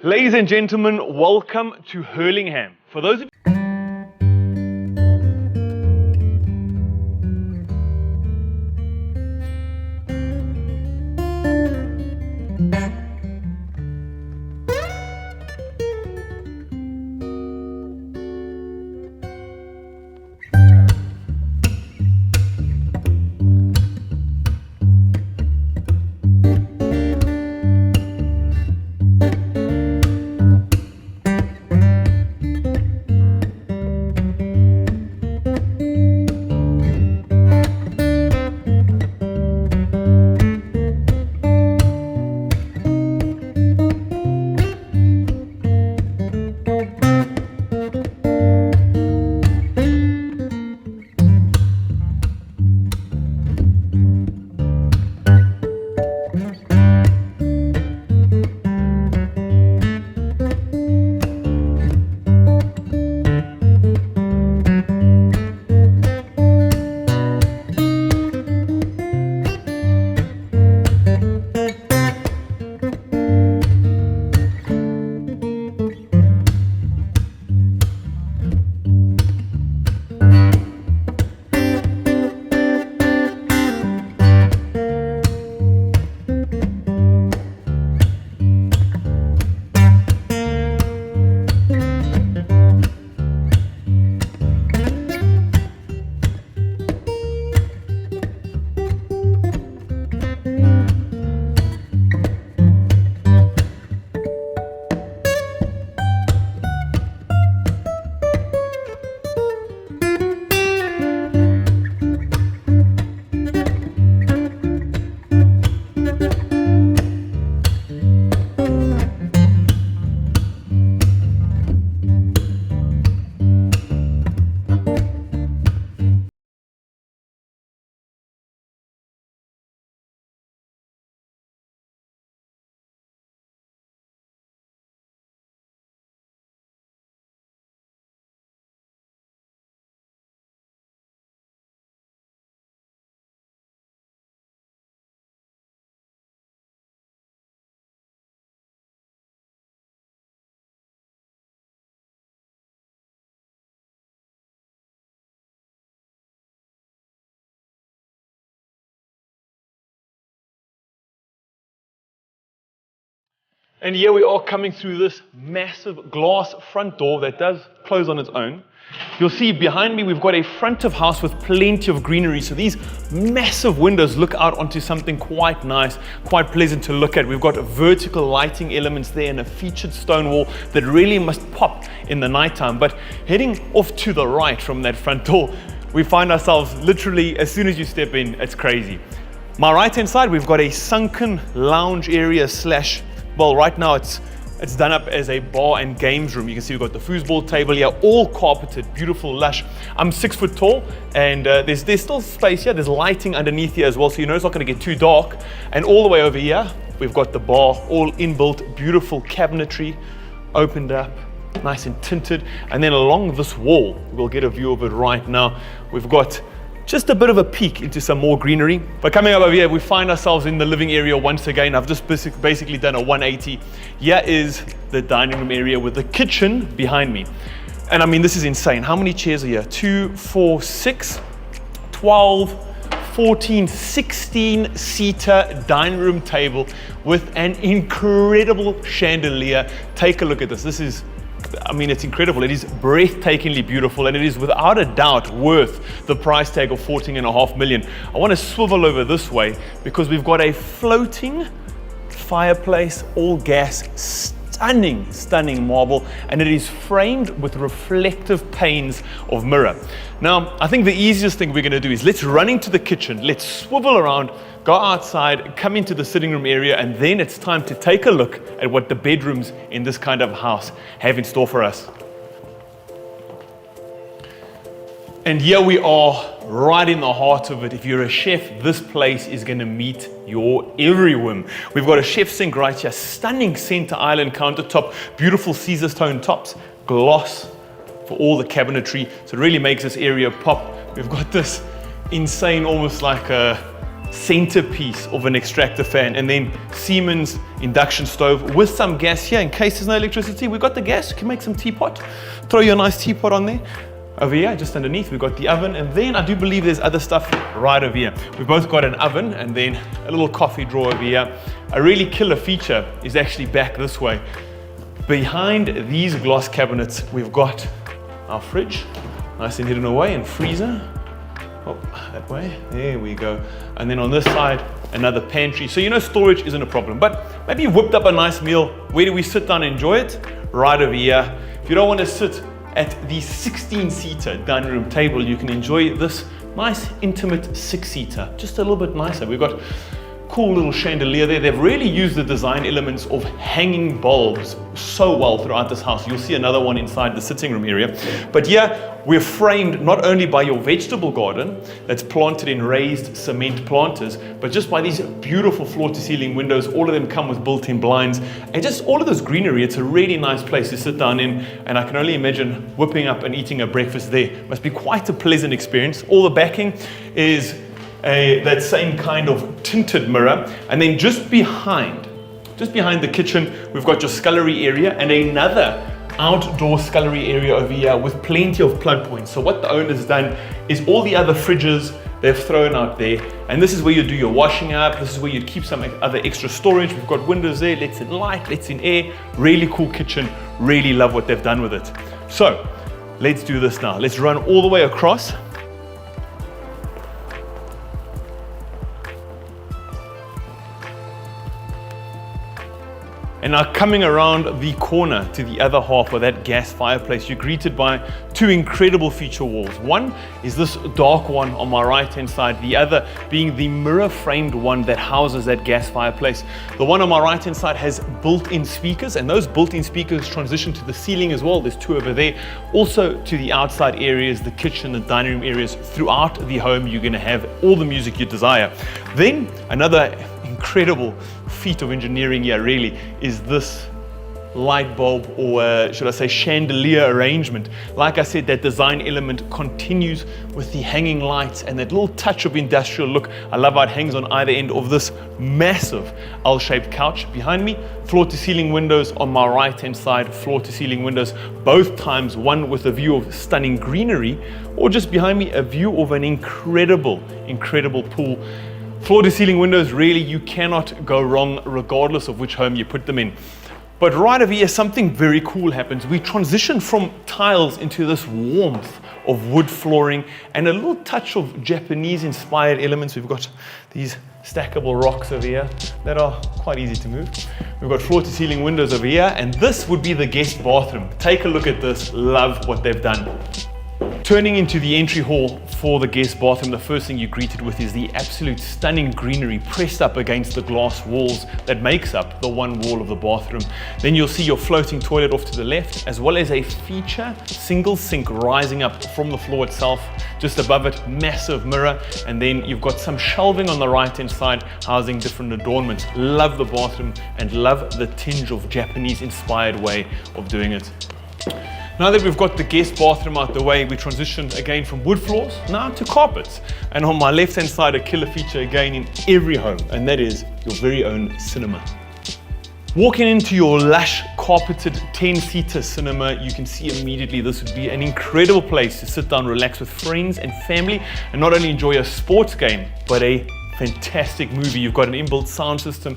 Ladies and gentlemen, welcome to Hurlingham. For those of And here we are coming through this massive glass front door that does close on its own. You'll see behind me we've got a front of house with plenty of greenery. So these massive windows look out onto something quite nice, quite pleasant to look at. We've got vertical lighting elements there and a featured stone wall that really must pop in the nighttime. But heading off to the right from that front door, we find ourselves literally, as soon as you step in, it's crazy. My right hand side, we've got a sunken lounge area slash, well, right now it's done up as a bar and games room. You can see we've got the foosball table here, all carpeted, beautiful, lush. I'm 6 foot tall, and there's still space here. There's lighting underneath here as well, so you know it's not going to get too dark. And all the way over here, we've got the bar, all inbuilt, beautiful cabinetry, opened up, nice and tinted. And then along this wall, we'll get a view of it right now. We've got just a bit of a peek into some more greenery. But coming up over here, we find ourselves in the living area once again. I've just basically done a 180. Here is the dining room area with the kitchen behind me. And I mean, this is insane. How many chairs are here? 2, 4, 6, 12, 14, 16 seater dining room table with an incredible chandelier. Take a look at this. This is, I mean, it's incredible. It is breathtakingly beautiful, and it is without a doubt worth the price tag of 14.5 million. I want to swivel over this way because we've got a floating fireplace, all gas, stunning marble, and it is framed with reflective panes of mirror. Now, I think the easiest thing we're going to do is let's run into the kitchen, let's swivel around, go outside, come into the sitting room area, and then it's time to take a look at what the bedrooms in this kind of house have in store for us. And here we are, right in the heart of it. If you're a chef, this place is going to meet your every whim. We've got a chef sink right here, stunning center island countertop, beautiful caesarstone tops, gloss for all the cabinetry. So it really makes this area pop. We've got this insane, almost like a centerpiece of an extractor fan, and then Siemens induction stove with some gas here in case there's no electricity. We've got the gas, you can make some teapot, throw your nice teapot on there. Over here, just underneath, we've got the oven, and then I do believe there's other stuff right over here. We've both got an oven and then a little coffee drawer over here. A really killer feature is actually back this way. Behind these glass cabinets, we've got our fridge, nice and hidden away, and freezer. Oh, that way, there we go. And then on this side, another pantry. So you know storage isn't a problem, but maybe you've whipped up a nice meal. Where do we sit down and enjoy it? Right over here. If you don't want to sit at the 16-seater dining room table, you can enjoy this nice intimate 6-seater, just a little bit nicer. We've got cool little chandelier there. They've really used the design elements of hanging bulbs so well throughout this house. You'll see another one inside the sitting room area. But yeah, we're framed not only by your vegetable garden that's planted in raised cement planters, but just by these beautiful floor-to-ceiling windows. All of them come with built-in blinds, and just all of this greenery. It's a really nice place to sit down in, and I can only imagine whipping up and eating a breakfast there. Must be quite a pleasant experience. All the backing is that same kind of tinted mirror, and then just behind the kitchen, we've got your scullery area and another outdoor scullery area over here with plenty of plug points. So what the owner's done is all the other fridges they've thrown out there, and this is where you do your washing up. This is where you keep some other extra storage. We've got windows there, lets in light, lets in air. Really cool kitchen. Really love what they've done with it. So let's do this now. Let's run all the way across. And now coming around the corner to the other half of that gas fireplace, you're greeted by two incredible feature walls. One is this dark one on my right hand side, the other being the mirror framed one that houses that gas fireplace. The one on my right hand side has built-in speakers, and those built-in speakers transition to the ceiling as well. There's two over there. Also to the outside areas, the kitchen, the dining room areas. Throughout the home, you're going to have all the music you desire. Then another incredible feat of engineering here really is this light bulb, or should I say chandelier arrangement. Like I said, that design element continues with the hanging lights and that little touch of industrial look. I love how it hangs on either end of this massive L-shaped couch. Behind me, floor to ceiling windows. On my right hand side, floor to ceiling windows, both times, one with a view of stunning greenery, or just behind me a view of an incredible pool. Floor to ceiling windows, really, you cannot go wrong regardless of which home you put them in. But right over here, something very cool happens. We transition from tiles into this warmth of wood flooring and a little touch of Japanese inspired elements. We've got these stackable rocks over here that are quite easy to move. We've got floor to ceiling windows over here, and this would be the guest bathroom. Take a look at this. Love what they've done. Turning into the entry hall for the guest bathroom, the first thing you're greeted with is the absolute stunning greenery pressed up against the glass walls that makes up the one wall of the bathroom. Then you'll see your floating toilet off to the left, as well as a feature single sink rising up from the floor itself. Just above it, massive mirror, and then you've got some shelving on the right hand side housing different adornments. Love the bathroom and love the tinge of Japanese inspired way of doing it. Now that we've got the guest bathroom out the way, we transition again from wood floors now to carpets. And on my left hand side, a killer feature again in every home, and that is your very own cinema. Walking into your lush carpeted 10-seater cinema, you can see immediately this would be an incredible place to sit down, relax with friends and family, and not only enjoy a sports game, but a fantastic movie. You've got an inbuilt sound system,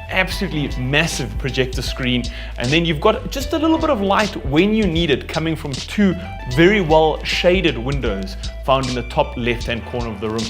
absolutely massive projector screen, and then you've got just a little bit of light when you need it coming from two very well shaded windows found in the top left hand corner of the room.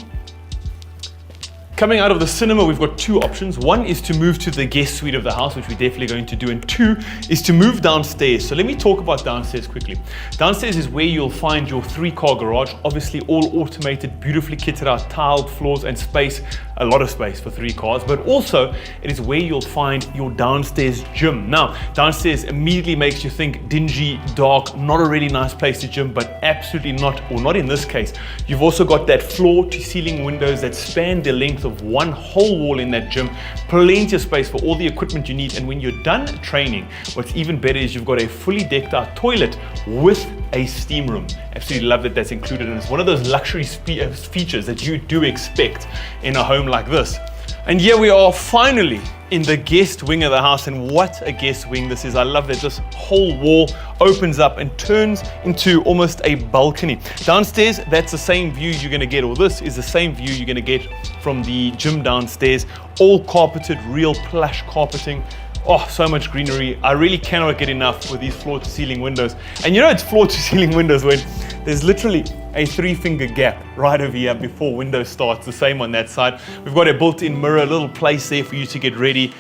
Coming out of the cinema, we've got two options. One is to move to the guest suite of the house, which we're definitely going to do, and two is to move downstairs. So let me talk about downstairs quickly. Downstairs is where you'll find your 3-car garage, obviously all automated, beautifully kitted out, tiled floors and space, a lot of space for 3 cars, but also it is where you'll find your downstairs gym. Now, downstairs immediately makes you think dingy, dark, not a really nice place to gym, but absolutely not, or not in this case. You've also got that floor to ceiling windows that span the length of one whole wall in that gym, plenty of space for all the equipment you need. And when you're done training, what's even better is you've got a fully decked out toilet with a steam room. Absolutely love that that's included, and it's one of those luxury features that you do expect in a home like this. And here we are finally in the guest wing of the house, and what a guest wing this is. I love that this whole wall opens up and turns into almost a balcony. Downstairs, that's the same view you're gonna get, or this is the same view you're gonna get from the gym downstairs. All carpeted, real plush carpeting. Oh, so much greenery. I really cannot get enough with these floor to ceiling windows. And you know it's floor to ceiling windows when there's literally a 3-finger gap right over here before window starts, the same on that side. We've got a built-in mirror, a little place there for you to get ready.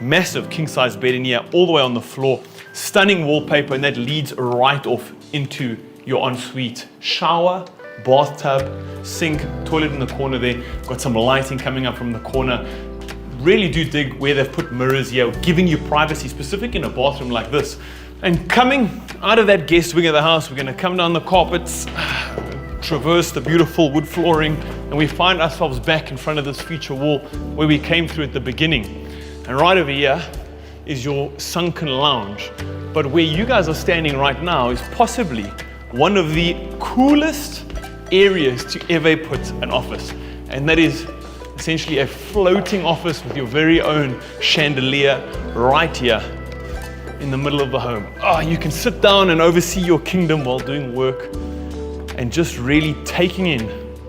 Massive king-size bed in here, all the way on the floor. Stunning wallpaper, and that leads right off into your ensuite. Shower, bathtub, sink, toilet in the corner there. Got some lighting coming up from the corner. Really do dig where they've put mirrors here, giving you privacy, specific in a bathroom like this. And coming out of that guest wing of the house, we're gonna come down the carpets, traverse the beautiful wood flooring, and we find ourselves back in front of this feature wall where we came through at the beginning. And right over here is your sunken lounge. But where you guys are standing right now is possibly one of the coolest areas to ever put an office. And that is essentially a floating office with your very own chandelier right here in the middle of the home. Oh, you can sit down and oversee your kingdom while doing work and just really taking in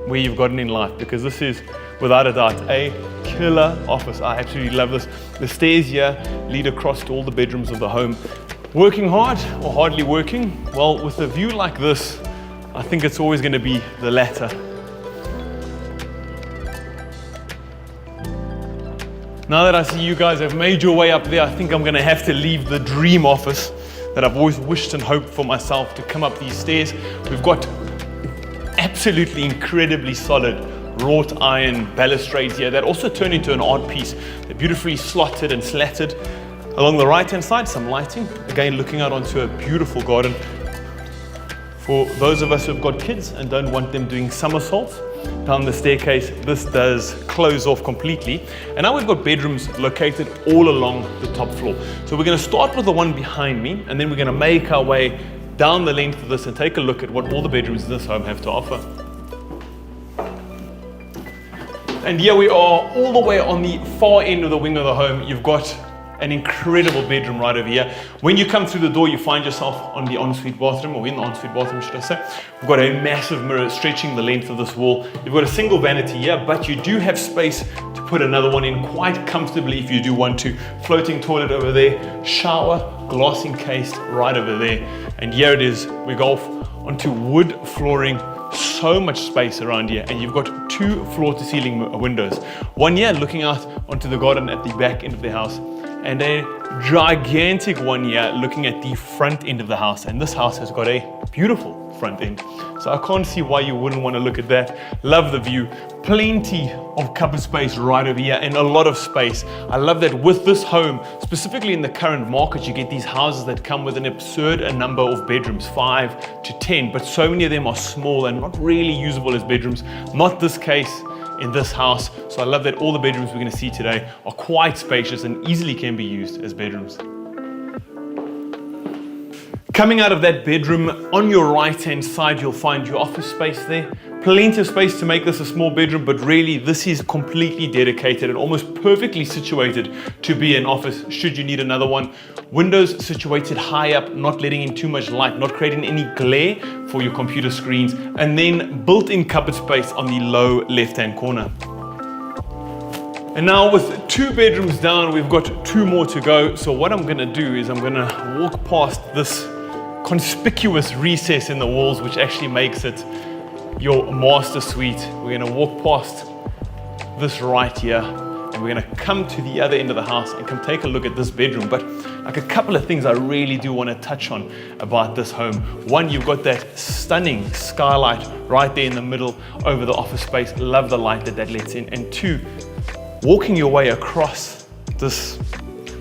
where you've gotten in life, because this is without a doubt a killer office. I absolutely love this. The stairs here lead across to all the bedrooms of the home. Working hard or hardly working? Well, with a view like this, I think it's always going to be the latter. Now that I see you guys have made your way up there, I think I'm gonna have to leave the dream office that I've always wished and hoped for myself to come up these stairs. We've got absolutely incredibly solid wrought iron balustrades here that also turn into an art piece. They're beautifully slotted and slatted. Along the right-hand side, some lighting. Again, looking out onto a beautiful garden. For those of us who've got kids and don't want them doing somersaults down the staircase, this does close off completely. And now we've got bedrooms located all along the top floor. So we're going to start with the one behind me, and then we're going to make our way down the length of this and take a look at what all the bedrooms in this home have to offer. And here we are, all the way on the far end of the wing of the home. You've got an incredible bedroom right over here. When you come through the door, you find yourself on the ensuite bathroom, or in the ensuite bathroom, should I say. We've got a massive mirror stretching the length of this wall. You've got a single vanity here, but you do have space to put another one in quite comfortably if you do want to. Floating toilet over there, shower, glass encased right over there. And here it is, we go off onto wood flooring. So much space around here, and you've got 2 floor to ceiling windows. One here looking out onto the garden at the back end of the house, and a gigantic one here looking at the front end of the house. And this house has got a beautiful front end, so I can't see why you wouldn't want to look at that. Love the view. Plenty of cupboard space right over here, and a lot of space. I love that with this home, specifically in the current market, you get these houses that come with an absurd number of bedrooms, 5 to 10, but so many of them are small and not really usable as bedrooms. Not this case in this house. So I love that all the bedrooms we're going to see today are quite spacious and easily can be used as bedrooms. Coming out of that bedroom, on your right-hand side, you'll find your office space there. Plenty of space to make this a small bedroom, but really this is completely dedicated and almost perfectly situated to be an office should you need another one. Windows situated high up, not letting in too much light, not creating any glare for your computer screens, and then built-in cupboard space on the low left-hand corner. And now with 2 bedrooms down, we've got 2 more to go. So what I'm gonna do is I'm gonna walk past this conspicuous recess in the walls, which actually makes it your master suite. We're going to walk past this right here, and we're going to come to the other end of the house and come take a look at this bedroom. But like a couple of things I really do want to touch on about this home. One, you've got that stunning skylight right there in the middle over the office space. Love the light that lets in. And 2, walking your way across this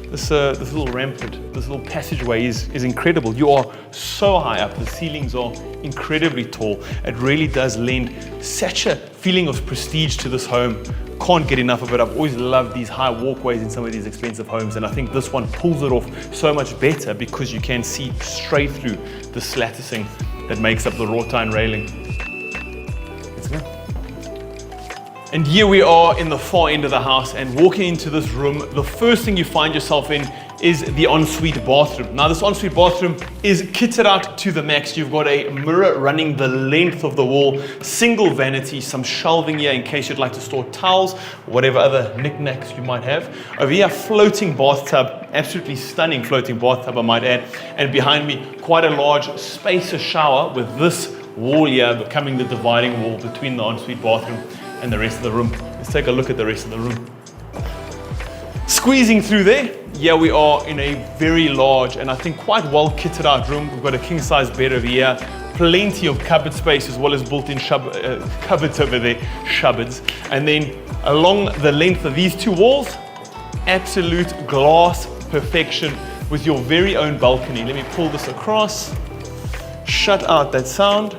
This little rampart, this little passageway is incredible. You are so high up. The ceilings are incredibly tall. It really does lend such a feeling of prestige to this home. Can't get enough of it. I've always loved these high walkways in some of these expensive homes, and I think this one pulls it off so much better because you can see straight through the latticing that makes up the wrought iron railing. Let's go. And here we are in the far end of the house, and walking into this room, the first thing you find yourself in is the ensuite bathroom. Now this ensuite bathroom is kitted out to the max. You've got a mirror running the length of the wall, single vanity, some shelving here in case you'd like to store towels, whatever other knickknacks you might have. Over here, floating bathtub, absolutely stunning floating bathtub I might add. And behind me, quite a large spacious shower with this wall here becoming the dividing wall between the ensuite bathroom and the rest of the room. Let's take a look at the rest of the room. Squeezing through there, here we are in a very large and I think quite well kitted out room. We've got a king size bed over here, plenty of cupboard space as well as built-in cupboards over there, cupboards. And then along the length of these two walls, absolute glass perfection with your very own balcony. Let me pull this across, shut out that sound,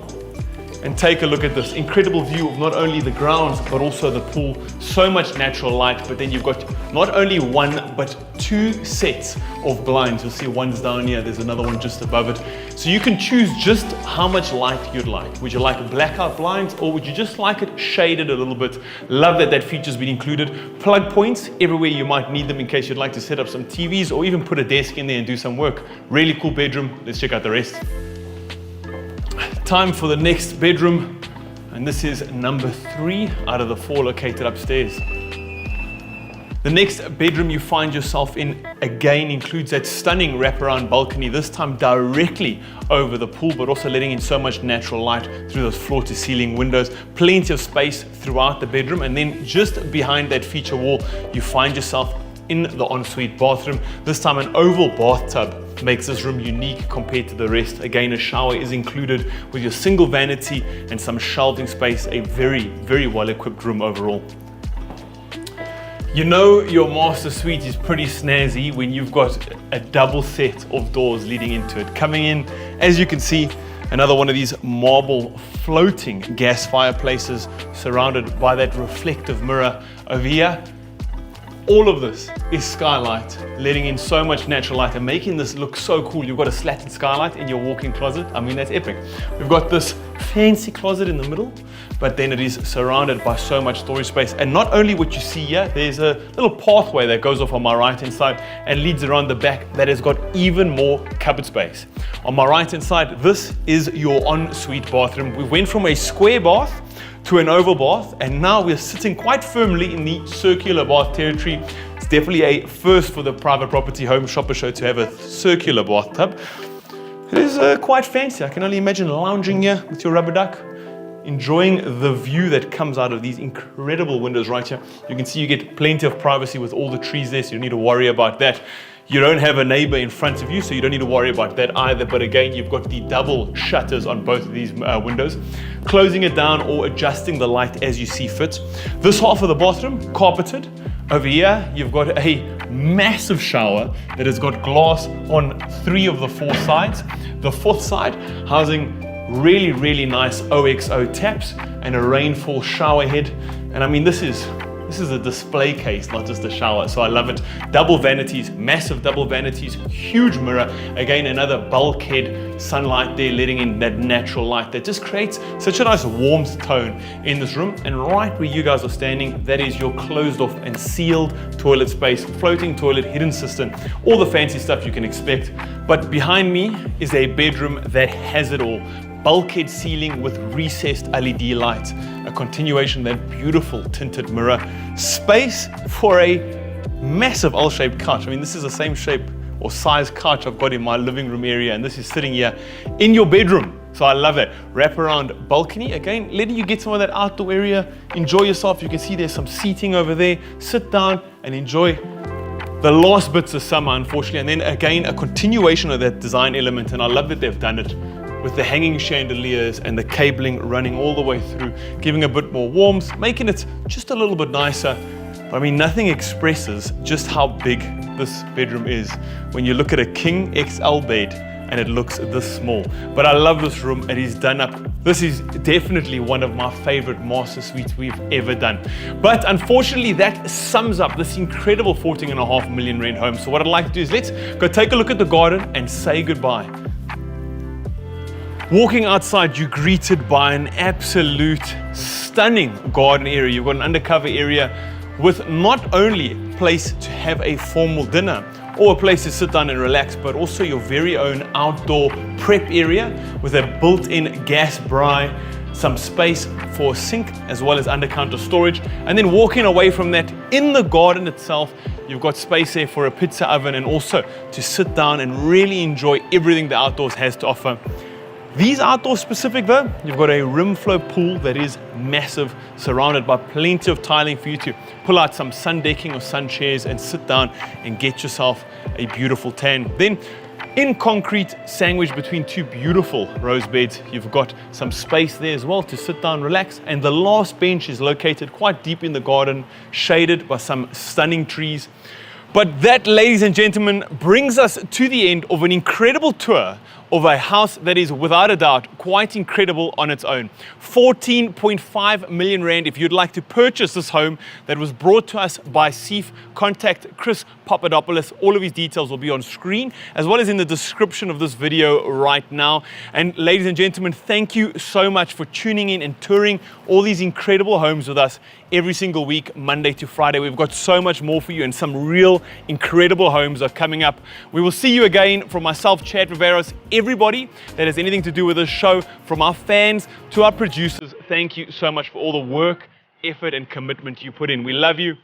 and take a look at this incredible view of not only the grounds but also the pool. So much natural light, but then you've got not only one but two sets of blinds. You'll see one's down here, there's another one just above it. So you can choose just how much light you'd like. Would you like blackout blinds or would you just like it shaded a little bit? Love that that feature's been included. Plug points everywhere you might need them in case you'd like to set up some TVs or even put a desk in there and do some work. Really cool bedroom. Let's check out the rest. Time for the next bedroom, and this is number 3 out of the 4 located upstairs. The next bedroom you find yourself in again includes that stunning wraparound balcony, this time directly over the pool, but also letting in so much natural light through those floor to ceiling windows. Plenty of space throughout the bedroom, and then just behind that feature wall, you find yourself in the ensuite bathroom. This time an oval bathtub makes this room unique compared to the rest. Again, a shower is included with your single vanity and some shelving space. A very, very well equipped room overall. You know your master suite is pretty snazzy when you've got a double set of doors leading into it. Coming in, as you can see, another one of these marble floating gas fireplaces surrounded by that reflective mirror over here. All of this is skylight, letting in so much natural light and making this look so cool. You've got a slatted skylight in your walk-in closet. I mean, that's epic. We've got this fancy closet in the middle, but then it is surrounded by so much storage space. And not only what you see here, there's a little pathway that goes off on my right-hand side and leads around the back that has got even more cupboard space. On my right-hand side, this is your ensuite bathroom. We went from a square bath to an oval bath, and now we're sitting quite firmly in the circular bath territory. It's definitely a first for the private property home shopper show to have a circular bathtub. It is quite fancy. I can only imagine lounging here with your rubber duck, enjoying the view that comes out of these incredible windows right here. You can see you get plenty of privacy with all the trees there, so you don't need to worry about that. You don't have a neighbor in front of you, so you don't need to worry about that either. But again, you've got the double shutters on both of these windows, closing it down or adjusting the light as you see fit. This half of the bathroom, carpeted. Over here, you've got a massive shower that has got glass on 3 of the 4 sides. The 4th side housing really, really nice OXO taps and a rainfall shower head. And I mean, this is a display case, not just a shower, so I love it. Double vanities, massive double vanities, huge mirror. Again, another bulkhead sunlight there, letting in that natural light that just creates such a nice warmth tone in this room. And right where you guys are standing, that is your closed off and sealed toilet space, floating toilet, hidden cistern, all the fancy stuff you can expect. But behind me is a bedroom that has it all. Bulkhead ceiling with recessed LED lights, a continuation of that beautiful tinted mirror, space for a massive L-shaped couch. I mean, this is the same shape or size couch I've got in my living room area, and this is sitting here in your bedroom. So I love that. Wraparound balcony, again, letting you get some of that outdoor area, enjoy yourself. You can see there's some seating over there. Sit down and enjoy the last bits of summer, unfortunately. And then again, a continuation of that design element, and I love that they've done it with the hanging chandeliers and the cabling running all the way through, giving a bit more warmth, making it just a little bit nicer. I mean, nothing expresses just how big this bedroom is when you look at a King XL bed and it looks this small. But I love this room. It is done up. This is definitely one of my favorite master suites we've ever done. But unfortunately, that sums up this incredible 14.5 million rand home. So what I'd like to do is let's go take a look at the garden and say goodbye. Walking outside, you're greeted by an absolute stunning garden area. You've got an undercover area with not only a place to have a formal dinner or a place to sit down and relax, but also your very own outdoor prep area with a built-in gas braai, some space for a sink as well as under-counter storage. And then walking away from that, in the garden itself, you've got space there for a pizza oven and also to sit down and really enjoy everything the outdoors has to offer. These outdoor specific though, you've got a rim flow pool that is massive, surrounded by plenty of tiling for you to pull out some sun decking or sun chairs and sit down and get yourself a beautiful tan. Then in concrete, sandwiched between two beautiful rose beds, you've got some space there as well to sit down, relax. And the last bench is located quite deep in the garden, shaded by some stunning trees. But that, ladies and gentlemen, brings us to the end of an incredible tour of a house that is without a doubt quite incredible on its own. 14.5 million rand. If you'd like to purchase this home that was brought to us by SCIC, contact Chris Papadopoulos. All of his details will be on screen as well as in the description of this video right now. And ladies and gentlemen, thank you so much for tuning in and touring all these incredible homes with us every single week, Monday to Friday. We've got so much more for you and some real incredible homes are coming up. We will see you again. From myself, Chad Viveros, everybody that has anything to do with this show, from our fans to our producers, thank you so much for all the work, effort and commitment you put in. We love you.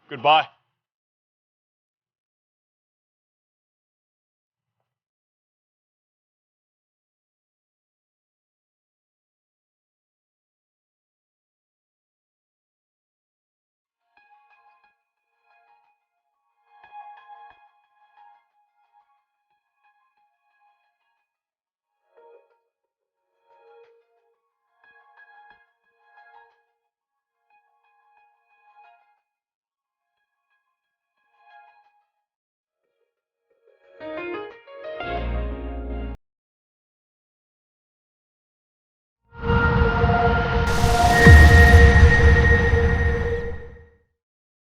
Goodbye.